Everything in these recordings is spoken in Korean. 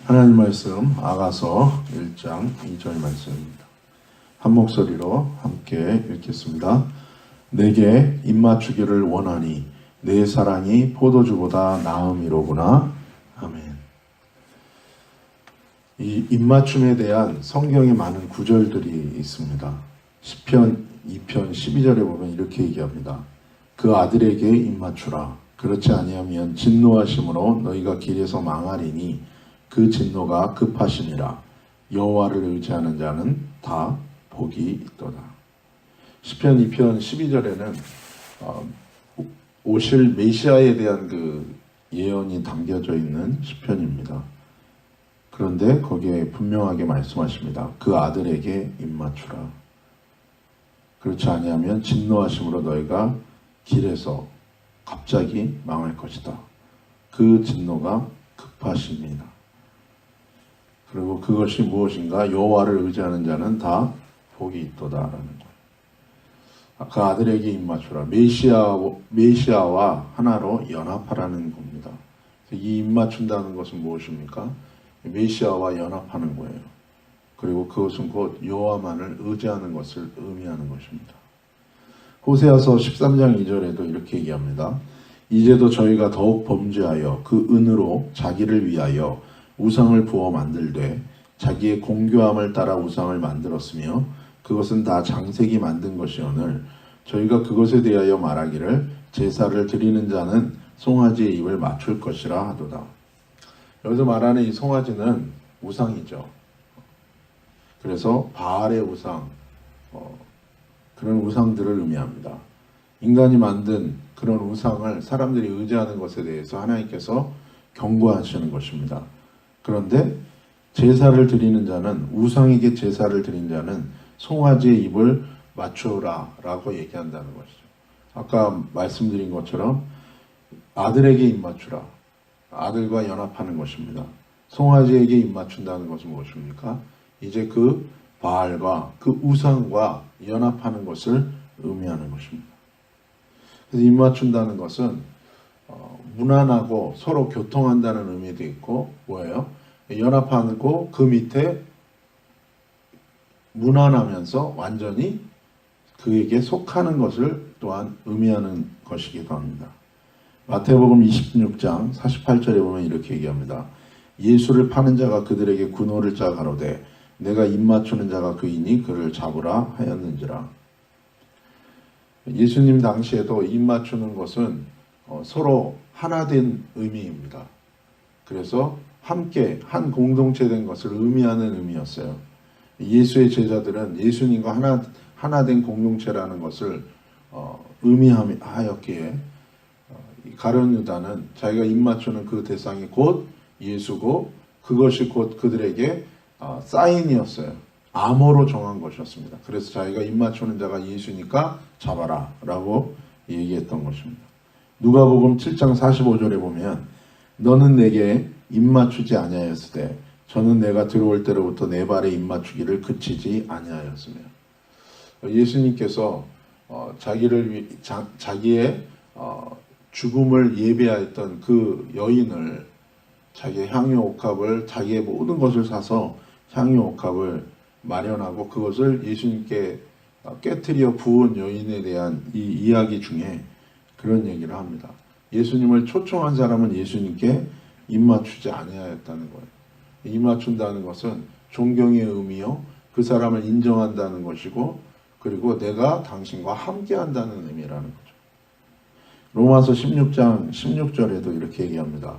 하나님 말씀 아가서 1장 2절 말씀입니다. 한 목소리로 함께 읽겠습니다. 내게 입맞추기를 원하니 내 사랑이 포도주보다 나음이로구나. 아멘. 이 입맞춤에 대한 성경에 많은 구절들이 있습니다. 시편 2편 12절에 보면 이렇게 얘기합니다. 그 아들에게 입맞추라. 그렇지 아니하면 진노하심으로 너희가 길에서 망하리니 그 진노가 급하심이라. 여호와를 의지하는 자는 다 복이 있도다. 시편 2편 12절에는 오실 메시아에 대한 그 예언이 담겨져 있는 시편입니다. 그런데 거기에 분명하게 말씀하십니다. 그 아들에게 입맞추라. 그렇지 아니하면 진노하심으로 너희가 길에서 갑자기 망할 것이다. 그 진노가 급하십니다. 그리고 그것이 무엇인가? 여호와를 의지하는 자는 다 복이 있도다라는 거예요. 그 아들에게 입맞추라. 메시아와 하나로 연합하라는 겁니다. 이 입맞춘다는 것은 무엇입니까? 메시아와 연합하는 거예요. 그리고 그것은 곧 여호와만을 의지하는 것을 의미하는 것입니다. 호세아서 13장 2절에도 이렇게 얘기합니다. 이제도 저희가 더욱 범죄하여 그 은으로 자기를 위하여 우상을 부어 만들되 자기의 공교함을 따라 우상을 만들었으며 그것은 다 장색이 만든 것이오늘 저희가 그것에 대하여 말하기를 제사를 드리는 자는 송아지의 입을 맞출 것이라 하도다. 여기서 말하는 이 송아지는 우상이죠. 그래서 바알의 우상, 그런 우상들을 의미합니다. 인간이 만든 그런 우상을 사람들이 의지하는 것에 대해서 하나님께서 경고하시는 것입니다. 그런데 제사를 드리는 자는, 우상에게 제사를 드린 자는 송아지의 입을 맞추라 라고 얘기한다는 것이죠. 아까 말씀드린 것처럼 아들에게 입 맞추라. 아들과 연합하는 것입니다. 송아지에게 입 맞춘다는 것은 무엇입니까? 이제 그 바알과 그 우상과 연합하는 것을 의미하는 것입니다. 그래서 입 맞춘다는 것은 무난하고 서로 교통한다는 의미도 있고 뭐예요? 연합하고 그 밑에 무난하면서 완전히 그에게 속하는 것을 또한 의미하는 것이기도 합니다. 마태복음 26장 48절에 보면 이렇게 얘기합니다. 예수를 파는 자가 그들에게 군호를 짜 가로되 내가 입 맞추는 자가 그이니 그를 잡으라 하였는지라. 예수님 당시에도 입 맞추는 것은 서로 하나된 의미입니다. 그래서 함께 한 공동체 된 것을 의미하는 의미였어요. 예수의 제자들은 예수님과 하나된 공동체라는 것을 의미하였기에 가룟 유다는 자기가 입 맞추는 그 대상이 곧 예수고 그것이 곧 그들에게 사인이었어요. 암호로 정한 것이었습니다. 그래서 자기가 입 맞추는 자가 예수니까 잡아라 라고 얘기했던 것입니다. 누가복음 7장 45절에 보면 너는 내게 입 맞추지 아니하였으되 저는 내가 들어올 때로부터 내 발에 입 맞추기를 그치지 아니하였으며. 예수님께서 자기의 죽음을 예배하였던 그 여인을 자기의 향유 옥합을 자기의 모든 것을 사서 향유 옥합을 마련하고 그것을 예수님께 깨트려 부은 여인에 대한 이 이야기 중에 그런 얘기를 합니다. 예수님을 초청한 사람은 예수님께 입 맞추지 아니하였다는 거예요. 입 맞춘다는 것은 존경의 의미요, 그 사람을 인정한다는 것이고 그리고 내가 당신과 함께한다는 의미라는 거죠. 로마서 16장 16절에도 이렇게 얘기합니다.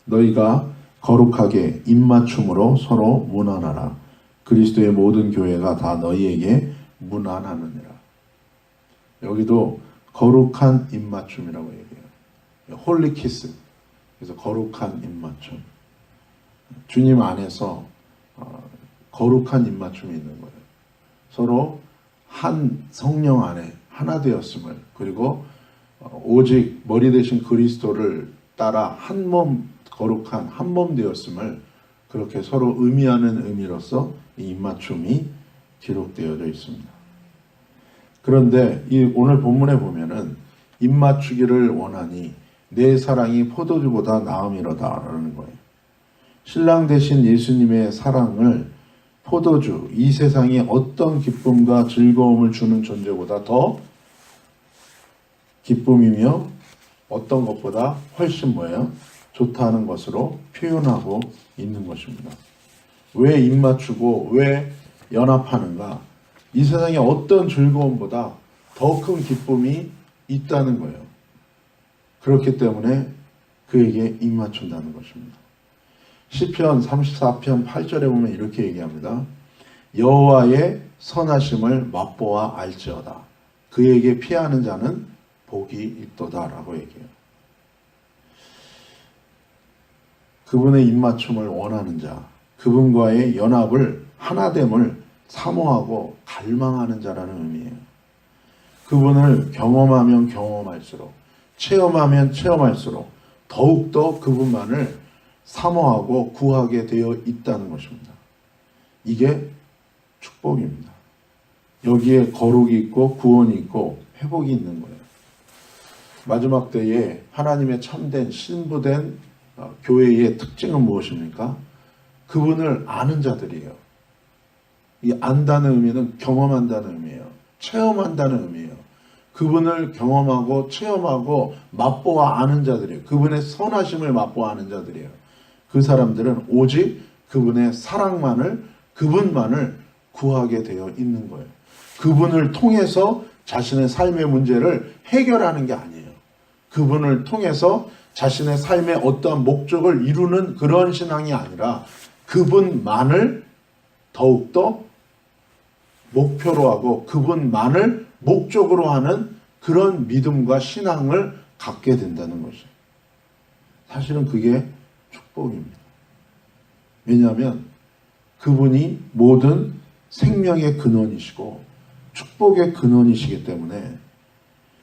너희가 거룩하게 입 맞춤으로 서로 문안하라. 그리스도의 모든 교회가 다 너희에게 문안하느니라. 여기도 거룩한 입 맞춤이라고 얘기해요. 홀리 키스. 그래서 거룩한 입 맞춤. 주님 안에서 거룩한 입 맞춤이 있는 거예요. 서로 한 성령 안에 하나 되었음을, 그리고 오직 머리 대신 그리스도를 따라 한 몸, 거룩한 한 몸 되었음을 그렇게 서로 의미하는 의미로서 이 입맞춤이 기록되어져 있습니다. 그런데 이 오늘 본문에 보면은 입맞추기를 원하니 내 사랑이 포도주보다 나음이로다 라는 거예요. 신랑 되신 예수님의 사랑을 포도주, 이 세상에 어떤 기쁨과 즐거움을 주는 존재보다 더 기쁨이며 어떤 것보다 훨씬 뭐예요? 좋다는 것으로 표현하고 있는 것입니다. 왜 입맞추고 왜 연합하는가? 이 세상에 어떤 즐거움보다 더 큰 기쁨이 있다는 거예요. 그렇기 때문에 그에게 입맞춘다는 것입니다. 시편 34편 8절에 보면 이렇게 얘기합니다. 여호와의 선하심을 맛보아 알지어다. 그에게 피하는 자는 복이 있도다 라고 얘기해요. 그분의 입맞춤을 원하는 자, 그분과의 연합을 하나됨을 사모하고 갈망하는 자라는 의미예요. 그분을 경험하면 경험할수록, 체험하면 체험할수록 더욱더 그분만을 사모하고 구하게 되어 있다는 것입니다. 이게 축복입니다. 여기에 거룩이 있고 구원이 있고 회복이 있는 거예요. 마지막 때에 하나님의 참된 신부된 교회의 특징은 무엇입니까? 그분을 아는 자들이에요. 이 안다는 의미는 경험한다는 의미예요. 체험한다는 의미예요. 그분을 경험하고 체험하고 맛보아 아는 자들이에요. 그분의 선하심을 맛보아 아는 자들이에요. 그 사람들은 오직 그분의 사랑만을, 그분만을 구하게 되어 있는 거예요. 그분을 통해서 자신의 삶의 문제를 해결하는 게 아니에요. 그분을 통해서 자신의 삶의 어떠한 목적을 이루는 그런 신앙이 아니라 그분만을 더욱더 목표로 하고 그분만을 목적으로 하는 그런 믿음과 신앙을 갖게 된다는 것이에요. 사실은 그게 축복입니다. 왜냐하면 그분이 모든 생명의 근원이시고 축복의 근원이시기 때문에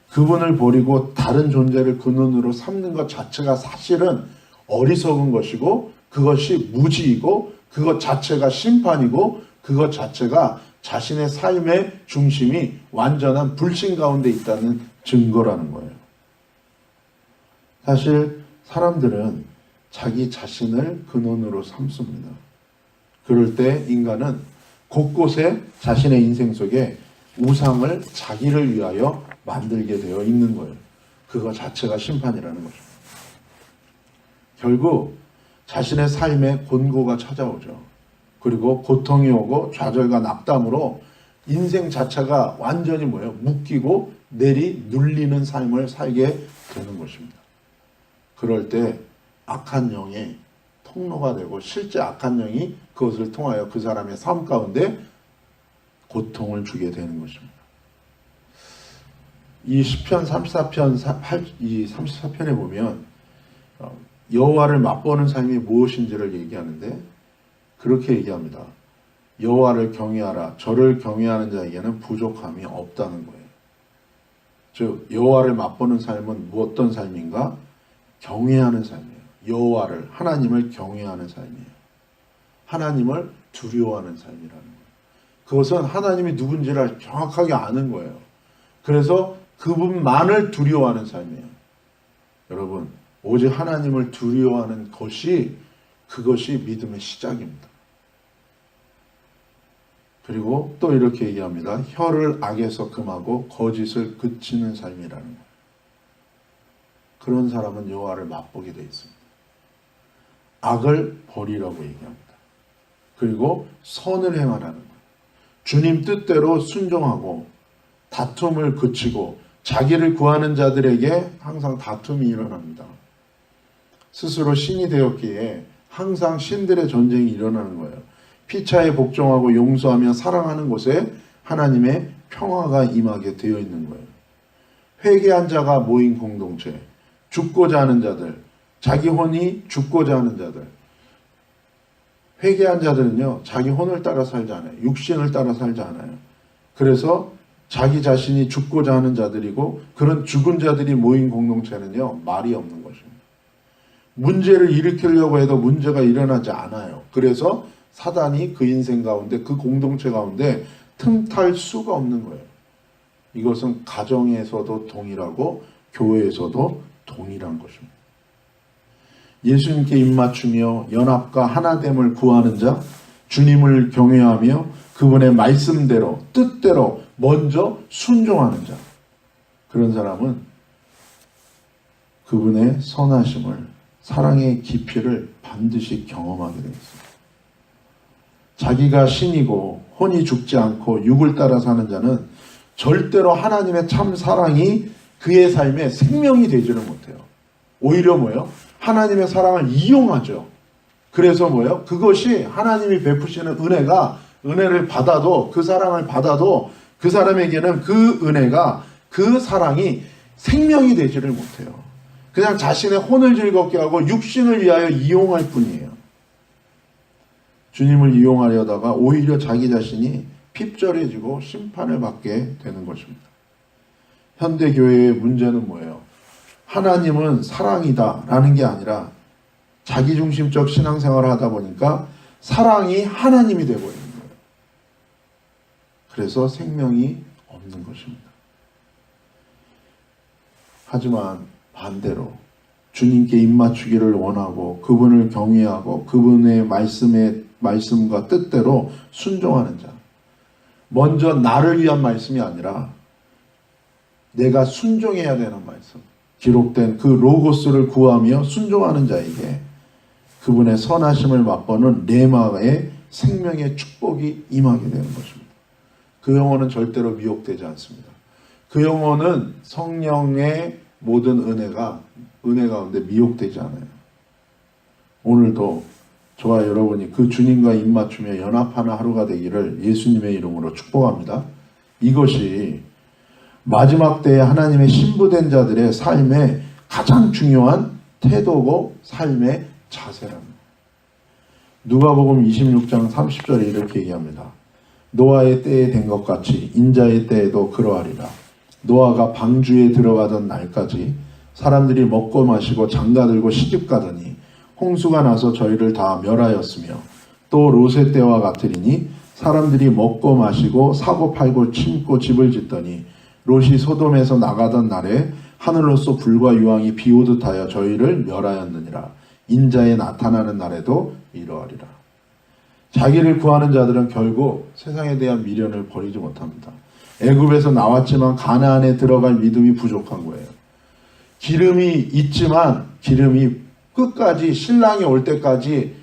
그분을 버리고 다른 존재를 근원으로 삼는 것 자체가 사실은 어리석은 것이고 그것이 무지이고 그것 자체가 심판이고 그것 자체가 자신의 삶의 중심이 완전한 불신 가운데 있다는 증거라는 거예요. 사실 사람들은 자기 자신을 근원으로 삼습니다. 그럴 때 인간은 곳곳에 자신의 인생 속에 우상을 자기를 위하여 만들게 되어 있는 거예요. 그거 자체가 심판이라는 거죠. 결국 자신의 삶에 곤고가 찾아오죠. 그리고 고통이 오고 좌절과 낙담으로 인생 자체가 완전히 뭐예요? 묶이고 내리 눌리는 삶을 살게 되는 것입니다. 그럴 때 악한 영의 통로가 되고 실제 악한 영이 그것을 통하여 그 사람의 삶 가운데 고통을 주게 되는 것입니다. 이 시편 34편에 보면 여호와를 맛보는 삶이 무엇인지를 얘기하는데 그렇게 얘기합니다. 여호와를 경외하라. 저를 경외하는 자에게는 부족함이 없다는 거예요. 즉 여호와를 맛보는 삶은 어떤 삶인가? 경외하는 삶이에요. 여호와를, 하나님을 경외하는 삶이에요. 하나님을 두려워하는 삶이라는 거예요. 그것은 하나님이 누군지를 정확하게 아는 거예요. 그래서 그분만을 두려워하는 삶이에요. 여러분, 오직 하나님을 두려워하는 것이 그것이 믿음의 시작입니다. 그리고 또 이렇게 얘기합니다. 혀를 악에서 금하고 거짓을 그치는 삶이라는 거예요. 그런 사람은 여호와를 맛보게 되어 있습니다. 악을 버리라고 얘기합니다. 그리고 선을 행하라는 거예요. 주님 뜻대로 순종하고 다툼을 그치고 자기를 구하는 자들에게 항상 다툼이 일어납니다. 스스로 신이 되었기에 항상 신들의 전쟁이 일어나는 거예요. 피차에 복종하고 용서하며 사랑하는 곳에 하나님의 평화가 임하게 되어 있는 거예요. 회개한 자가 모인 공동체, 죽고자 하는 자들, 자기 혼이 죽고자 하는 자들. 회개한 자들은요, 자기 혼을 따라 살지 않아요. 육신을 따라 살지 않아요. 그래서 자기 자신이 죽고자 하는 자들이고 그런 죽은 자들이 모인 공동체는요, 말이 없는 것입니다. 문제를 일으키려고 해도 문제가 일어나지 않아요. 그래서 사단이 그 인생 가운데, 그 공동체 가운데 틈탈 수가 없는 거예요. 이것은 가정에서도 동일하고 교회에서도 동일한 것입니다. 예수님께 입맞추며 연합과 하나됨을 구하는 자, 주님을 경외하며 그분의 말씀대로 뜻대로 먼저 순종하는 자, 그런 사람은 그분의 선하심을, 사랑의 깊이를 반드시 경험하게 되어 있습니다. 자기가 신이고 혼이 죽지 않고 육을 따라 사는 자는 절대로 하나님의 참 사랑이 그의 삶에 생명이 되지를 못해요. 오히려 뭐예요? 하나님의 사랑을 이용하죠. 그래서 뭐예요? 그것이 하나님이 베푸시는 은혜를 받아도, 그 사랑을 받아도 그 사람에게는 그 은혜가, 그 사랑이 생명이 되지를 못해요. 그냥 자신의 혼을 즐겁게 하고 육신을 위하여 이용할 뿐이에요. 주님을 이용하려다가 오히려 자기 자신이 핍절해지고 심판을 받게 되는 것입니다. 현대교회의 문제는 뭐예요? 하나님은 사랑이다 라는 게 아니라 자기중심적 신앙생활을 하다 보니까 사랑이 하나님이 되어버리는 거예요. 그래서 생명이 없는 것입니다. 하지만 반대로 주님께 입맞추기를 원하고 그분을 경외하고 그분의 말씀과 뜻대로 순종하는 자, 먼저 나를 위한 말씀이 아니라 내가 순종해야 되는 말씀, 기록된 그 로고스를 구하며 순종하는 자에게 그분의 선하심을 맛보는 레마의 생명의 축복이 임하게 되는 것입니다. 그 영혼은 절대로 미혹되지 않습니다. 그 영혼은 성령의 모든 은혜 가운데 미혹되지 않아요. 오늘도 저와 여러분이 그 주님과 입맞추며 연합하는 하루가 되기를 예수님의 이름으로 축복합니다. 이것이 마지막 때에 하나님의 신부된 자들의 삶의 가장 중요한 태도고 삶의 자세랍니다. 누가복음 26장 30절에 이렇게 얘기합니다. 노아의 때에 된 것 같이 인자의 때에도 그러하리라. 노아가 방주에 들어가던 날까지 사람들이 먹고 마시고 장가들고 시집가더니 홍수가 나서 저희를 다 멸하였으며 또 롯의 때와 같으리니 사람들이 먹고 마시고 사고 팔고 침고 집을 짓더니 롯이 소돔에서 나가던 날에 하늘로서 불과 유황이 비오듯 하여 저희를 멸하였느니라. 인자에 나타나는 날에도 이러하리라. 자기를 구하는 자들은 결국 세상에 대한 미련을 버리지 못합니다. 애굽에서 나왔지만 가나안에 들어갈 믿음이 부족한 거예요. 기름이 있지만 기름이 끝까지 신랑이 올 때까지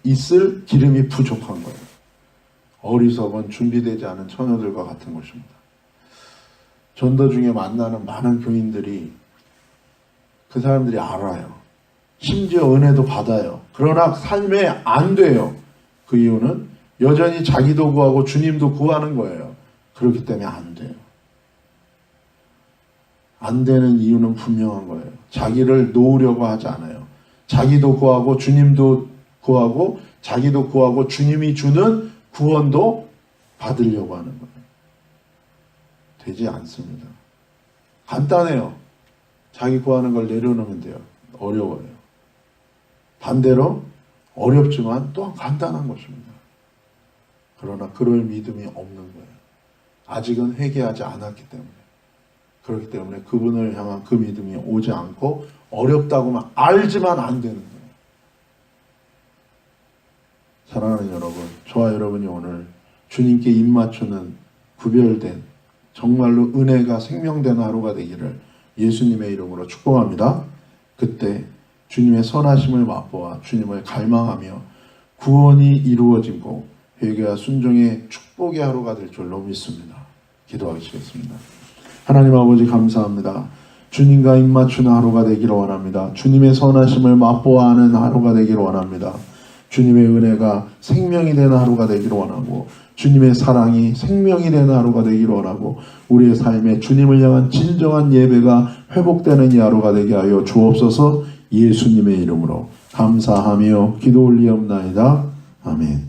있을 기름이 부족한 거예요. 어리석은 준비되지 않은 처녀들과 같은 것입니다. 전도 중에 만나는 많은 교인들이 그 사람들이 알아요. 심지어 은혜도 받아요. 그러나 삶에 안 돼요. 그 이유는 여전히 자기도 구하고 주님도 구하는 거예요. 그렇기 때문에 안 돼요. 안 되는 이유는 분명한 거예요. 자기를 놓으려고 하지 않아요. 자기도 구하고 주님도 구하고 자기도 구하고 주님이 주는 구원도 받으려고 하는 거예요. 되지 않습니다. 간단해요. 자기 구하는 걸 내려놓으면 돼요. 어려워요. 반대로 어렵지만 또한 간단한 것입니다. 그러나 그럴 믿음이 없는 거예요. 아직은 회개하지 않았기 때문에. 그렇기 때문에 그분을 향한 그 믿음이 오지 않고 어렵다고만 알지만 안 되는 거예요. 사랑하는 여러분, 저와 여러분이 오늘 주님께 입맞추는 구별된 정말로 은혜가 생명되는 하루가 되기를 예수님의 이름으로 축복합니다. 그때 주님의 선하심을 맛보아 주님을 갈망하며 구원이 이루어지고 회개와 순종의 축복의 하루가 될 줄로 믿습니다. 기도하시겠습니다. 하나님 아버지 감사합니다. 주님과 입맞추는 하루가 되기를 원합니다. 주님의 선하심을 맛보아 하는 하루가 되기를 원합니다. 주님의 은혜가 생명이 되는 하루가 되기를 원하고 주님의 사랑이 생명이 되는 하루가 되기를 원하고 우리의 삶에 주님을 향한 진정한 예배가 회복되는 이 하루가 되게 하여 주옵소서. 예수님의 이름으로 감사하며 기도 올리옵나이다. 아멘.